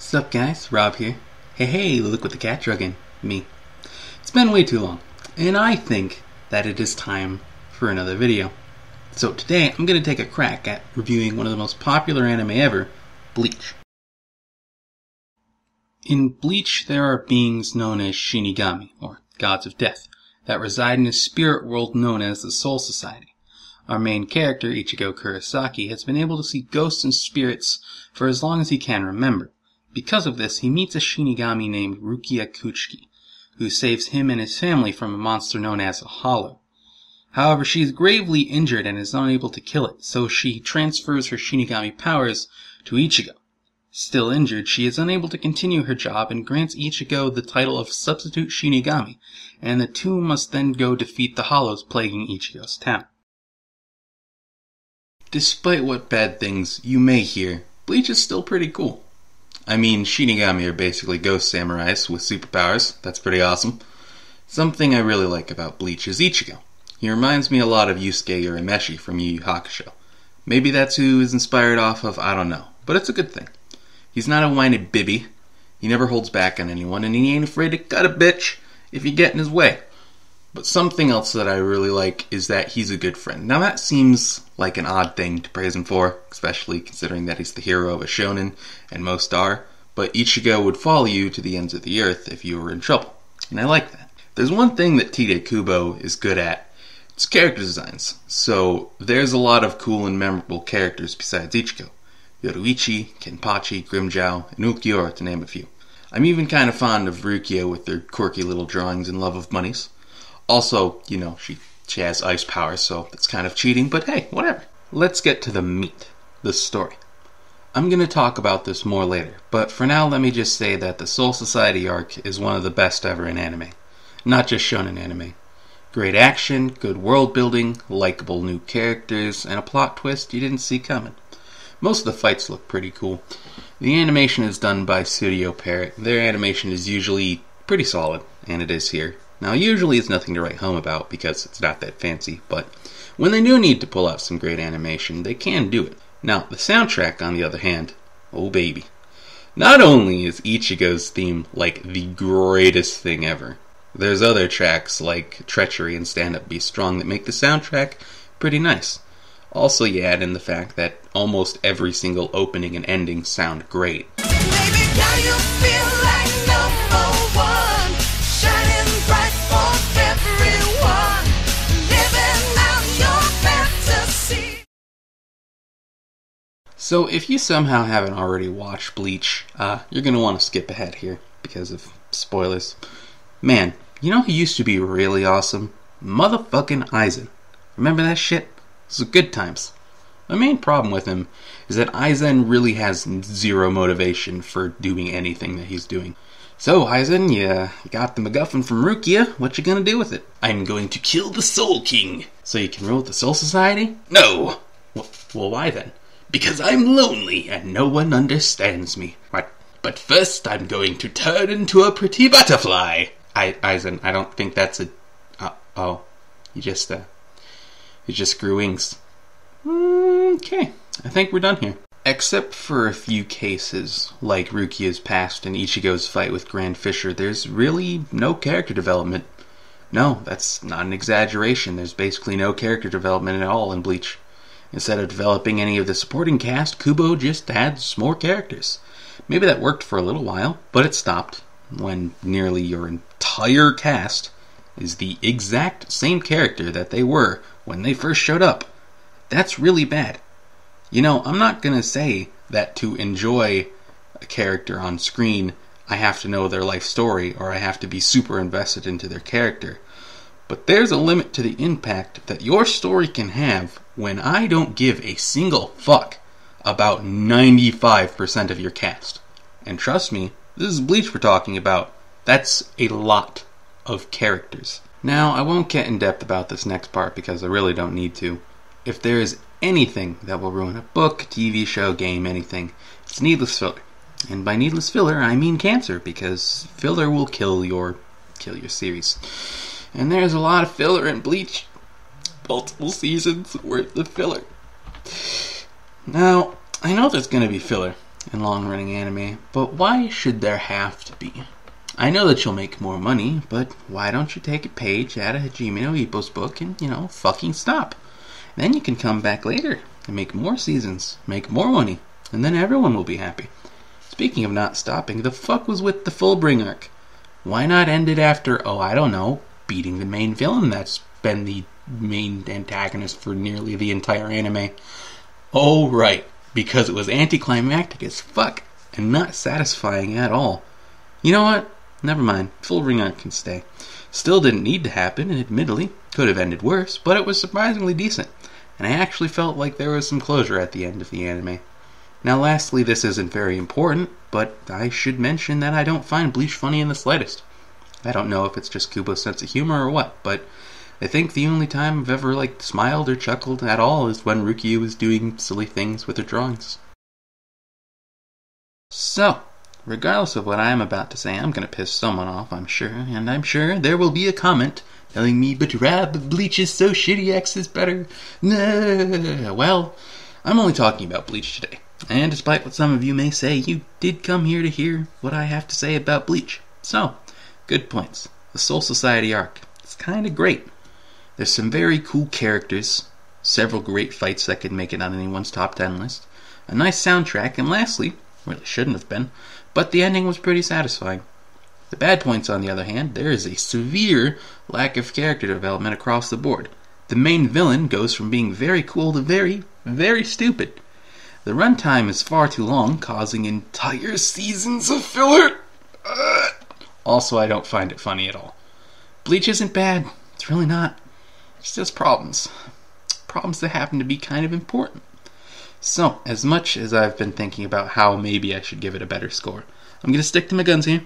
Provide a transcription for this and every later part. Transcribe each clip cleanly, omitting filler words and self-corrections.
Sup guys, Rob here. Hey, look what the cat drug in. Me. It's been way too long, and I think that it is time for another video. So today I'm going to take a crack at reviewing one of the most popular anime ever, Bleach. In Bleach there are beings known as Shinigami, or gods of death, that reside in a spirit world known as the Soul Society. Our main character, Ichigo Kurosaki, has been able to see ghosts and spirits for as long as he can remember. Because of this, he meets a Shinigami named Rukia Kuchiki, who saves him and his family from a monster known as a Hollow. However, she is gravely injured and is unable to kill it, so she transfers her Shinigami powers to Ichigo. Still injured, she is unable to continue her job and grants Ichigo the title of Substitute Shinigami, and the two must then go defeat the Hollows plaguing Ichigo's town. Despite what bad things you may hear, Bleach is still pretty cool. I mean, Shinigami are basically ghost samurais with superpowers. That's pretty awesome. Something I really like about Bleach is Ichigo. He reminds me a lot of Yusuke Urameshi from Yu Hakusho. Maybe that's who is inspired off of, I don't know. But it's a good thing. He's not a whiny bibby. He never holds back on anyone, and he ain't afraid to cut a bitch if you get in his way. But something else that I really like is that he's a good friend. Now that seems like an odd thing to praise him for, especially considering that he's the hero of a shonen, and most are, but Ichigo would follow you to the ends of the earth if you were in trouble, and I like that. There's one thing that Tite Kubo is good at, it's character designs, so there's a lot of cool and memorable characters besides Ichigo. Yoruichi, Kenpachi, Grimmjow, and Ulquiorra to name a few. I'm even kind of fond of Rukia with their quirky little drawings and love of bunnies. Also, you know, she has ice powers, so that's kind of cheating, but hey, whatever. Let's get to the meat, the story. I'm going to talk about this more later, but for now let me just say that the Soul Society arc is one of the best ever in anime. Not just shonen anime. Great action, good world building, likable new characters, and a plot twist you didn't see coming. Most of the fights look pretty cool. The animation is done by Studio Parrot. Their animation is usually pretty solid, and it is here. Now, usually it's nothing to write home about because it's not that fancy, but when they do need to pull out some great animation, they can do it. Now, the soundtrack, on the other hand, oh baby. Not only is Ichigo's theme like the greatest thing ever, there's other tracks like Treachery and Stand Up Be Strong that make the soundtrack pretty nice. Also, you add in the fact that almost every single opening and ending sound great. Baby, can you feel like number one? Shining bright for everyone, living out your fantasy. So if you somehow haven't already watched Bleach, you're going to want to skip ahead here because of spoilers. Man, you know who used to be really awesome? Motherfucking Aizen. Remember that shit? This was good times. My main problem with him is that Aizen really has zero motivation for doing anything that he's doing. So, Aizen, you got the MacGuffin from Rukia. What you gonna do with it? I'm going to kill the Soul King. So you can rule the Soul Society? No. Well, why then? Because I'm lonely and no one understands me. What? But first I'm going to turn into a pretty butterfly. Aizen, I don't think that's a... oh. You just grew wings. Okay, I think we're done here. Except for a few cases, like Rukia's past and Ichigo's fight with Grand Fisher, there's really no character development. No, that's not an exaggeration. There's basically no character development at all in Bleach. Instead of developing any of the supporting cast, Kubo just adds more characters. Maybe that worked for a little while, but it stopped when nearly your entire cast is the exact same character that they were when they first showed up. That's really bad. You know, I'm not gonna say that to enjoy a character on screen, I have to know their life story or I have to be super invested into their character. But there's a limit to the impact that your story can have when I don't give a single fuck about 95% of your cast. And trust me, this is Bleach we're talking about. That's a lot of characters. Now, I won't get in depth about this next part because I really don't need to. If there is anything that will ruin a book, TV show, game, anything, it's needless filler. And by needless filler, I mean cancer, because filler will kill your series. And there's a lot of filler in Bleach. Multiple seasons worth of filler. Now, I know there's going to be filler, in long-running anime, but why should there have to be? I know that you'll make more money, but why don't you take a page out of Hajime no Ippo's book and, fucking stop? Then you can come back later and make more seasons, make more money, and then everyone will be happy. Speaking of not stopping, the fuck was with the Fullbring arc? Why not end it after, beating the main villain that's been the main antagonist for nearly the entire anime? Oh, right, because it was anticlimactic as fuck and not satisfying at all. You know what? Never mind. Fullbring arc can stay. Still didn't need to happen, and admittedly, could have ended worse, but it was surprisingly decent, and I actually felt like there was some closure at the end of the anime. Now lastly, this isn't very important, but I should mention that I don't find Bleach funny in the slightest. I don't know if it's just Kubo's sense of humor or what, but I think the only time I've ever, smiled or chuckled at all is when Rukia was doing silly things with her drawings. So, regardless of what I am about to say, I'm going to piss someone off, I'm sure, and I'm sure there will be a comment telling me, but Rob, Bleach is so shitty, X is better. Nah. Well, I'm only talking about Bleach today, and despite what some of you may say, you did come here to hear what I have to say about Bleach. So, good points. The Soul Society arc. It's kinda great. There's some very cool characters, several great fights that could make it on anyone's top 10 list, a nice soundtrack, and lastly, really shouldn't have been, but the ending was pretty satisfying. The bad points, on the other hand, there is a severe lack of character development across the board. The main villain goes from being very cool to very, very stupid. The runtime is far too long, causing entire seasons of filler. Also, I don't find it funny at all. Bleach isn't bad. It's really not. It's just problems. Problems that happen to be kind of important. So, as much as I've been thinking about how maybe I should give it a better score, I'm going to stick to my guns here.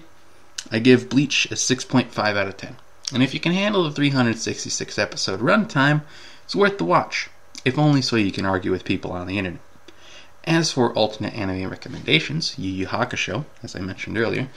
I give Bleach a 6.5 out of 10. And if you can handle the 366 episode runtime, it's worth the watch. If only so you can argue with people on the internet. As for alternate anime recommendations, Yu Hakusho, as I mentioned earlier,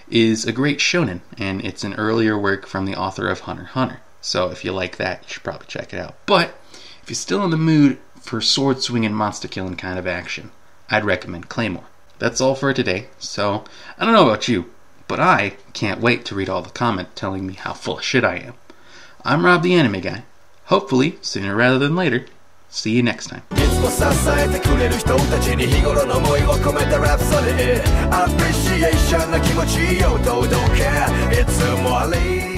is a great shonen, and it's an earlier work from the author of Hunter x Hunter. So if you like that, you should probably check it out. But if you're still in the mood for sword swinging, monster killing kind of action, I'd recommend Claymore. That's all for today. So I don't know about you, but I can't wait to read all the comments telling me how full of shit I am. I'm RobTheAnimeGuy. Hopefully sooner rather than later. See you next time. いつも支えてくれる人たちに日頃の思いを込めたラプソディアプリシエーションな気持ちを届けいつもあり